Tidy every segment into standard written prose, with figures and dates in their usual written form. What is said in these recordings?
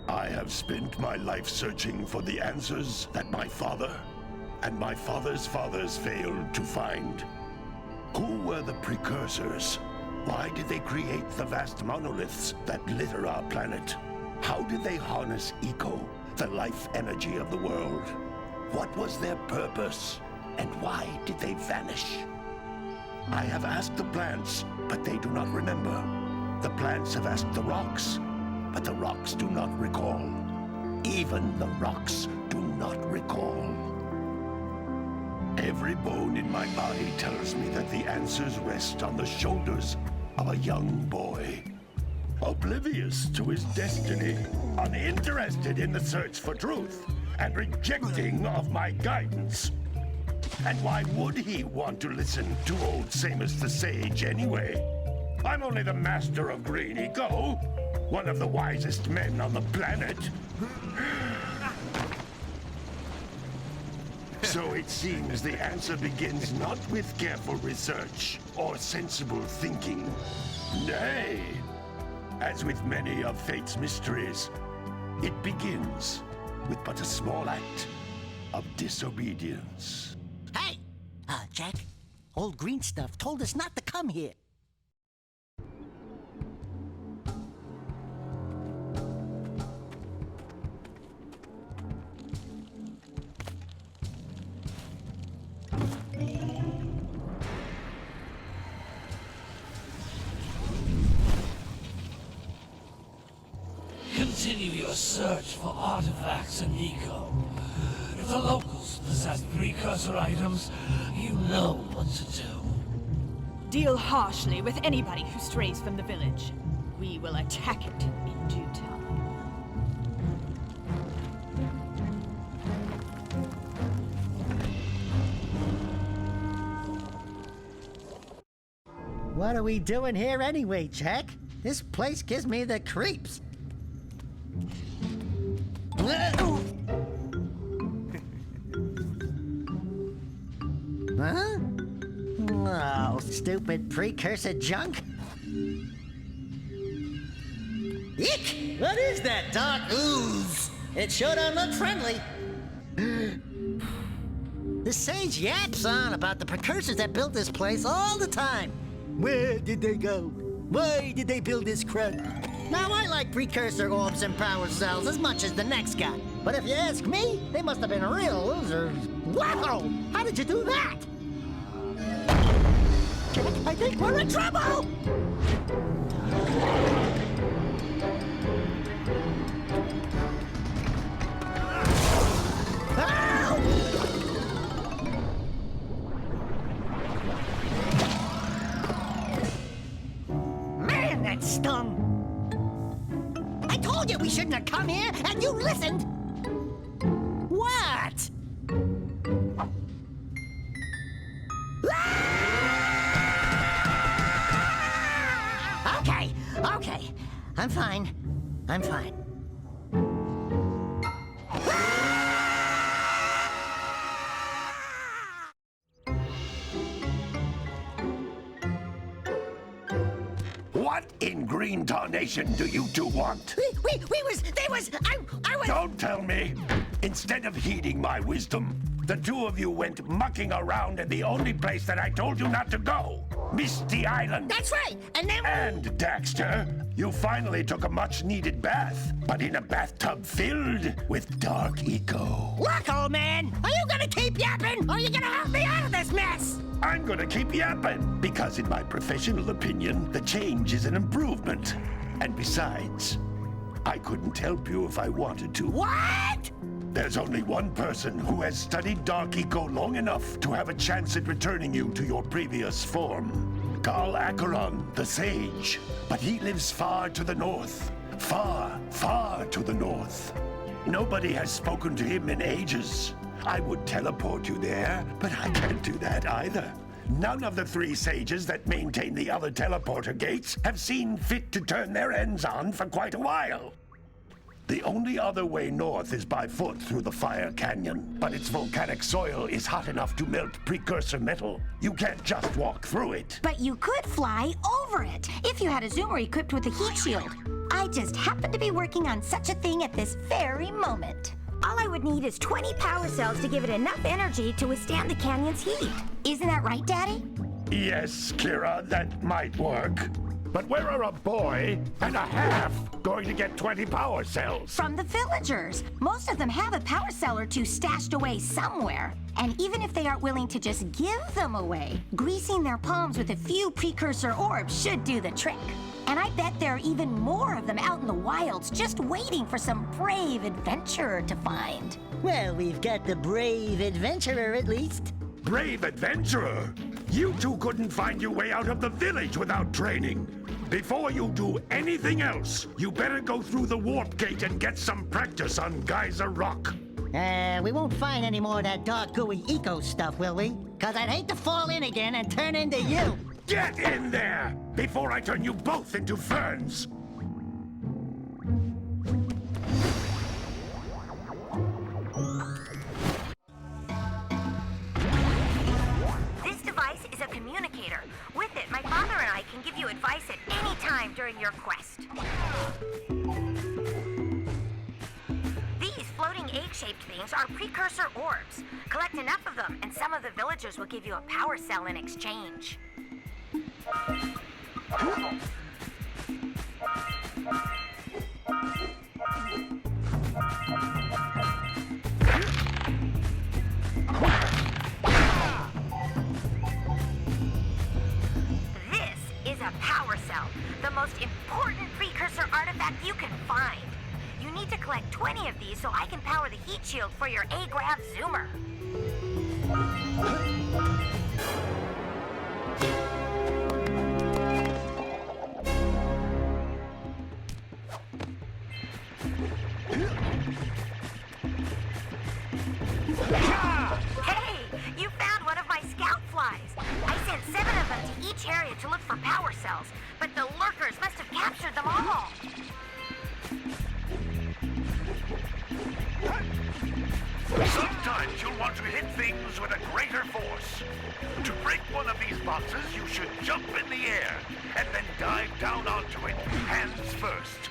I have spent my life searching for the answers that my father and my father's fathers failed to find. Who were the precursors? Why did they create the vast monoliths that litter our planet? How did they harness eco, the life energy of the world? What was their purpose? And why did they vanish? I have asked the plants, but they do not remember. The plants have asked the rocks, but the rocks do not recall. Even the rocks do not recall. Every bone in my body tells me that the answers rest on the shoulders of a young boy. Oblivious to his destiny, uninterested in the search for truth, and rejecting of my guidance. And why would he want to listen to old Samus the Sage anyway? I'm only the master of green eco, one of the wisest men on the planet. So it seems the answer begins not with careful research or sensible thinking. Nay, as with many of fate's mysteries, it begins with but a small act of disobedience. Hey! Jak, old green stuff told us not to come here. Continue your search for artifacts and eco. If the locals possess precursor items, you know what to do. Deal harshly with anybody who strays from the village. We will attack it in due time. What are we doing here anyway, Jak? This place gives me the creeps. Huh? Oh, stupid precursor junk. Eek! What is that dark ooze? It sure don't look friendly. The sage yaps on about the precursors that built this place all the time. Where did they go? Why did they build this crap? Now, I like precursor orbs and power cells as much as the next guy. But if you ask me, they must have been real losers. Wow! How did you do that? I think we're in trouble! Ow! Man, that stung! I told you we shouldn't have come here, and you listened! What? Okay. I'm fine. What in green tarnation do you two want? I was... Don't tell me! Instead of heeding my wisdom, the two of you went mucking around in the only place that I told you not to go. Misty Island. That's right, and then... And, Daxter, you finally took a much-needed bath, but in a bathtub filled with dark eco. Look, old man, are you gonna keep yapping, or are you gonna help me out of this mess? I'm gonna keep yapping, because in my professional opinion, the change is an improvement. And besides, I couldn't help you if I wanted to. What? There's only one person who has studied dark eco long enough to have a chance at returning you to your previous form. Carl Acheron, the Sage. But he lives far to the north. Far, far to the north. Nobody has spoken to him in ages. I would teleport you there, but I can't do that either. None of the three sages that maintain the other teleporter gates have seen fit to turn their ends on for quite a while. The only other way north is by foot through the Fire Canyon, but its volcanic soil is hot enough to melt precursor metal. You can't just walk through it. But you could fly over it, if you had a zoomer equipped with a heat shield. I just happen to be working on such a thing at this very moment. All I would need is 20 power cells to give it enough energy to withstand the canyon's heat. Isn't that right, Daddy? Yes, Kira, that might work. But where are a boy and a half going to get 20 power cells? From the villagers. Most of them have a power cell or two stashed away somewhere. And even if they aren't willing to just give them away, greasing their palms with a few precursor orbs should do the trick. And I bet there are even more of them out in the wilds just waiting for some brave adventurer to find. Well, we've got the brave adventurer at least. Brave adventurer! You two couldn't find your way out of the village without training. Before you do anything else, you better go through the warp gate and get some practice on Geyser Rock. We won't find any more of that dark gooey eco stuff, will we? 'Cause I'd hate to fall in again and turn into you. Get in there before I turn you both into ferns. This device is a communicator. With it, my father and I can give you advice at any time during your quest. These floating egg-shaped things are precursor orbs. Collect enough of them, and some of the villagers will give you a power cell in exchange. This is a power cell, the most important precursor artifact you can find. You need to collect 20 of these so I can power the heat shield for your A-Grav zoomer. Hey, you found one of my scout flies. I sent 7 of them to each area to look for power cells, but the lurkers must have captured them all. Sometimes you'll want to hit things with a greater force. To break one of these boxes, you should jump in the air and then dive down onto it, hands first.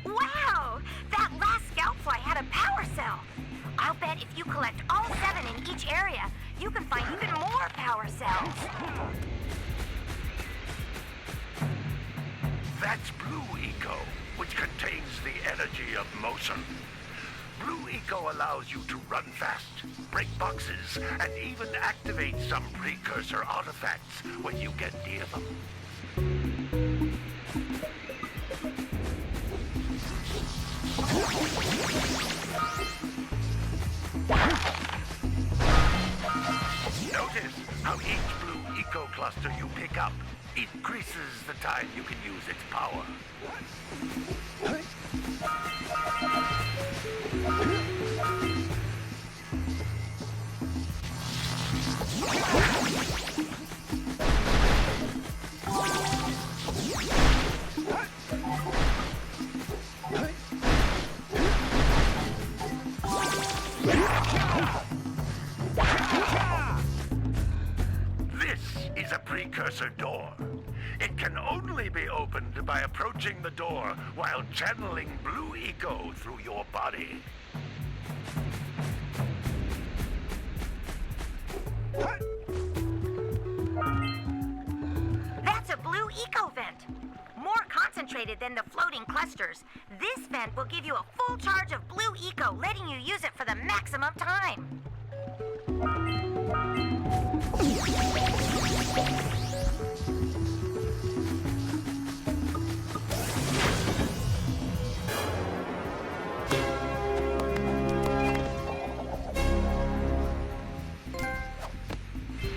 Wow! That last scout fly had a power cell. I'll bet if you collect all 7 in each area, you can find even more power cells. That's Blue Eco, which contains the energy of motion. Blue Eco allows you to run fast, break boxes, and even activate some precursor artifacts when you get near them. Notice how each Blue Eco cluster you pick up increases the time you can use its power. This is a precursor door. It can only be opened by approaching the door while channeling Blue Eco through your body. That's a Blue Eco vent. More concentrated than the floating clusters. This vent will give you a full charge of Blue Eco, letting you use it for the maximum time.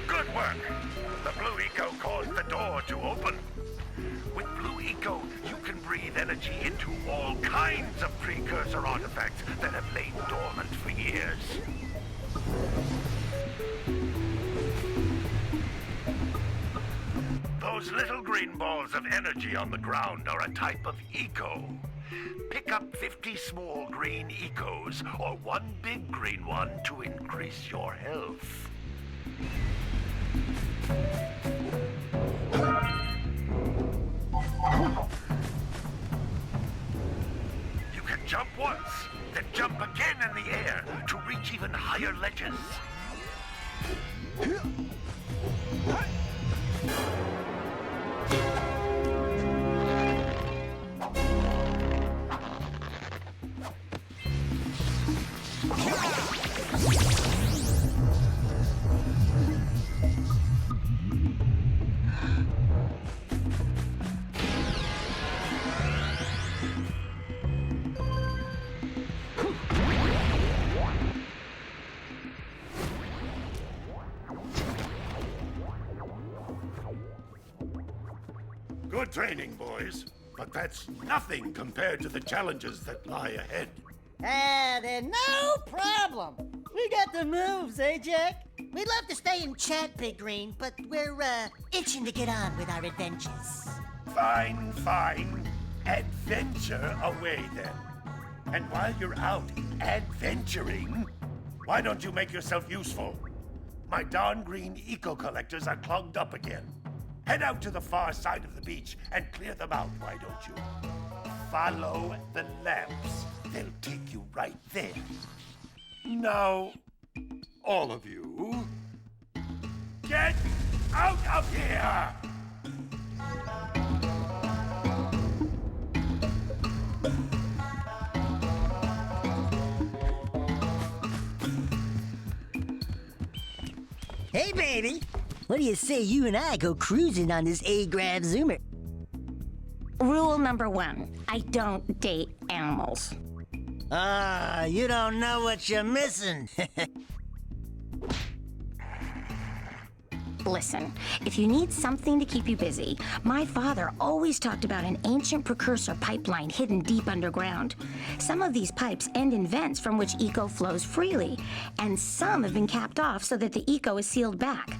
Good work. The Blue Eco caused the door to open. With Blue Eco, you can breathe energy into all kinds of precursor artifacts that have lain dormant for years. Those little green balls of energy on the ground are a type of eco. Pick up 50 small green ecos or one big green one to increase your health. You can jump once, then jump again in the air to reach even higher ledges. Good training, boys. But that's nothing compared to the challenges that lie ahead. They're no problem. We got the moves, eh, Jak? We'd love to stay and chat, Big Green, but we're, itching to get on with our adventures. Fine, fine. Adventure away, then. And while you're out adventuring, why don't you make yourself useful? My darn green eco-collectors are clogged up again. Head out to the far side of the beach and clear them out, why don't you? Follow the lamps. They'll take you right there. Now, all of you, get out of here! Hey, baby. What do you say you and I go cruising on this A-Grav Zoomer? Rule number 1, I don't date animals. Ah, you don't know what you're missing. Listen, if you need something to keep you busy, my father always talked about an ancient precursor pipeline hidden deep underground. Some of these pipes end in vents from which eco flows freely, and some have been capped off so that the eco is sealed back.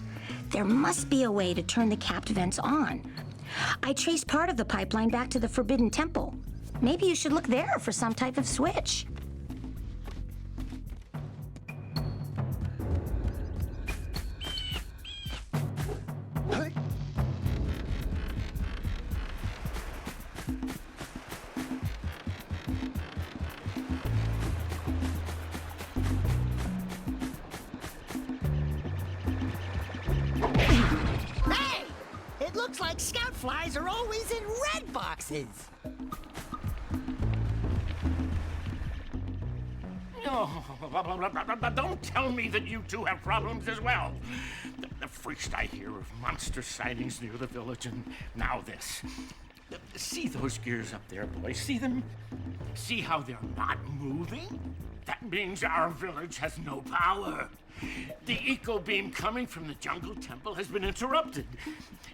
There must be a way to turn the capped vents on. I traced part of the pipeline back to the Forbidden Temple. Maybe you should look there for some type of switch. Hey! It looks like scout flies are always in red boxes. Oh, don't tell me that you two have problems as well. The first I hear of monster sightings near the village, and now this. See those gears up there, boys? See them? See how they're not moving? That means our village has no power. The eco beam coming from the jungle temple has been interrupted.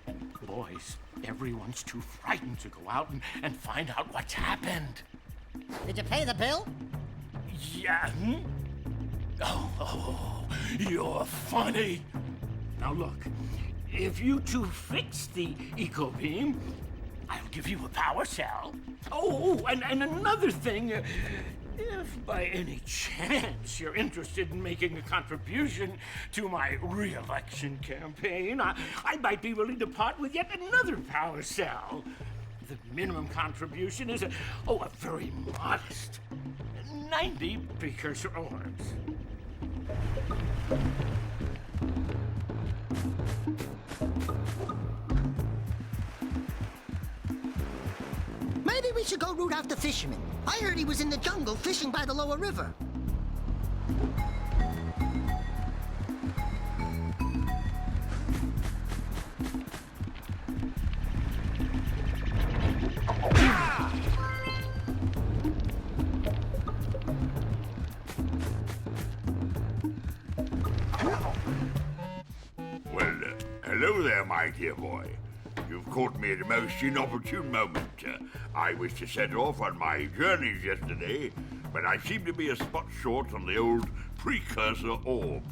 And boys, everyone's too frightened to go out and find out what's happened. Did you pay the bill? Yeah. Oh, you're funny. Now look, if you two fix the eco beam, I'll give you a power cell. Oh, and another thing, if by any chance you're interested in making a contribution to my re-election campaign, I might be willing to part with yet another power cell. The minimum contribution is a very modest 90 precursor orbs. Maybe we should go root out the fisherman. I heard he was in the jungle fishing by the lower river. Well, hello there, my dear boy. You've caught me at a most inopportune moment. I was to set off on my journeys yesterday, but I seem to be a spot short on the old precursor orbs.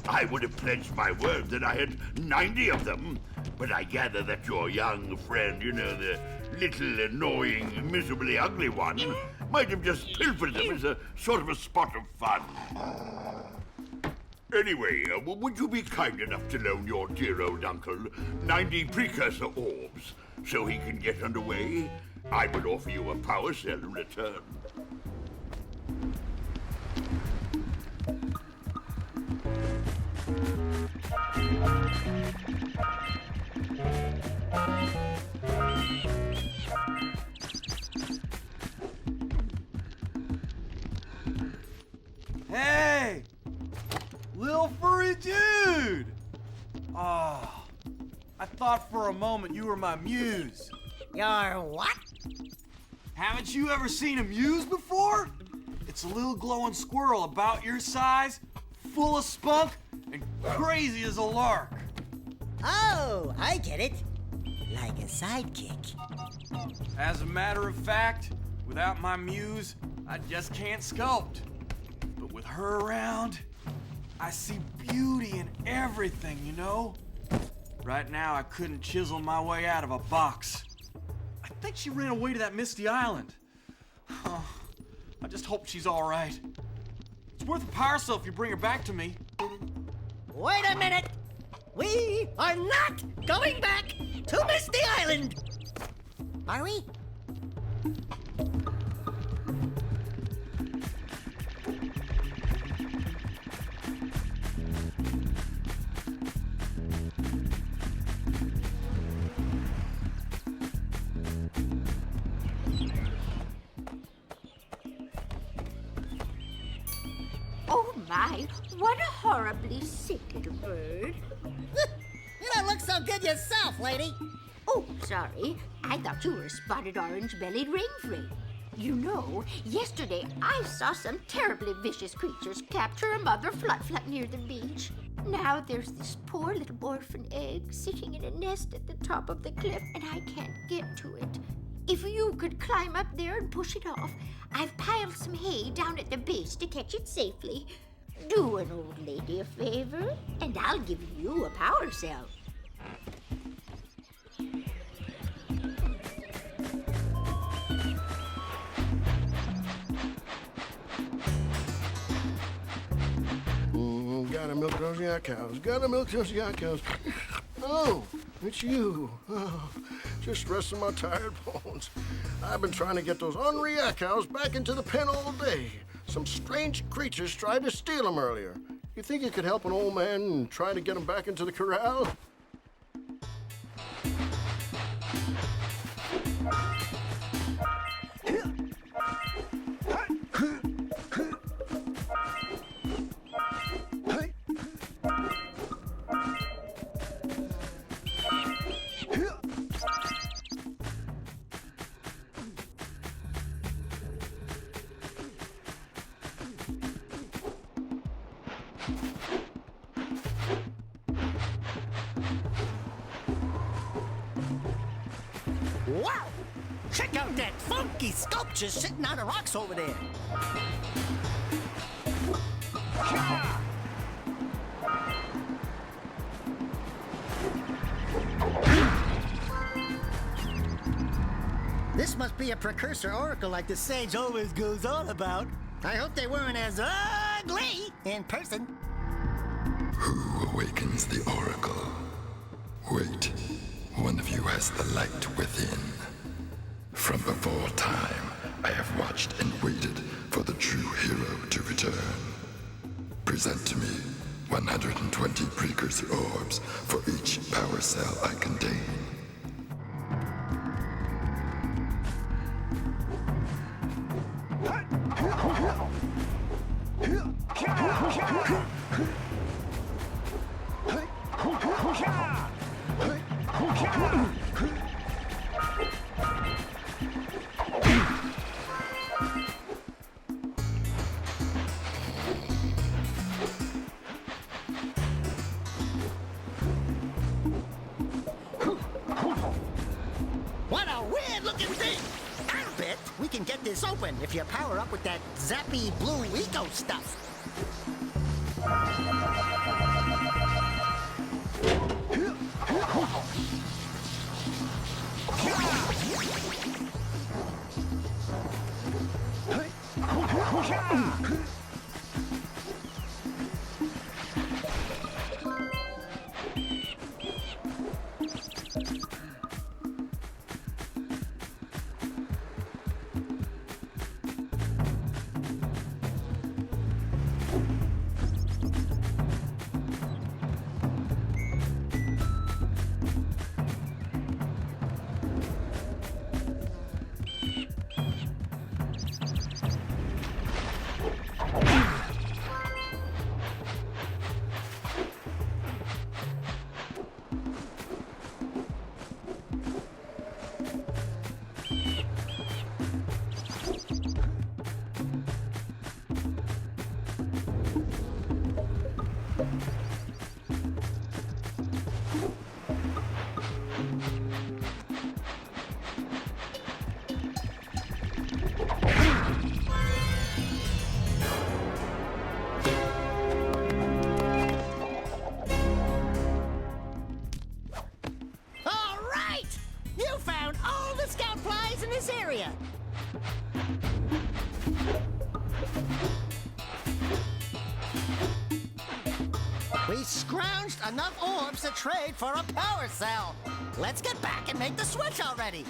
I would have pledged my word that I had 90 of them, but I gather that your young friend, you know, the little annoying, miserably ugly one, might have just pilfered them as a sort of a spot of fun. Anyway, would you be kind enough to loan your dear old uncle 90 precursor orbs so he can get underway? I would offer you a power cell in return. Hey! Little furry dude! Oh, I thought for a moment you were my muse. Your what? Haven't you ever seen a muse before? It's a little glowing squirrel about your size, full of spunk, and crazy as a lark. Oh, I get it. Like a sidekick. As a matter of fact, without my muse, I just can't sculpt. But with her around, I see beauty in everything, you know? Right now, I couldn't chisel my way out of a box. I think she ran away to that misty island. I just hope she's all right. It's worth a power cell if you bring her back to me. Wait a minute! We are not going back to Misty Island! Are we? Oh my, what a horribly sick little bird. You don't look so good yourself, lady. Oh, sorry. I thought you were a spotted orange-bellied rainfrey. You know, yesterday I saw some terribly vicious creatures capture a mother flut-flut near the beach. Now there's this poor little orphan egg sitting in a nest at the top of the cliff, and I can't get to it. If you could climb up there and push it off, I've piled some hay down at the base to catch it safely. Do an old lady a favor, and I'll give you a power cell. Gotta milk those yak cows. Gotta milk those yak cows. Oh, it's you. Oh, just resting my tired bones. I've been trying to get those ornery yak cows back into the pen all day. Some strange creatures tried to steal them earlier. You think you could help an old man and try to get them back into the corral? Wow! Check out that funky sculpture sitting on the rocks over there. This must be a precursor oracle like the sage always goes on about. I hope they weren't as ugly in person. Who awakens the oracle? Wait, one of you has the light within. From before time, I have watched and waited for the true hero to return. Present to me 120 precursor orbs for each power cell I contain. What a weird looking thing! I bet we can get this open if you power up with that zappy blue eco stuff. We scrounged enough orbs to trade for a power cell. Let's get back and make the switch already.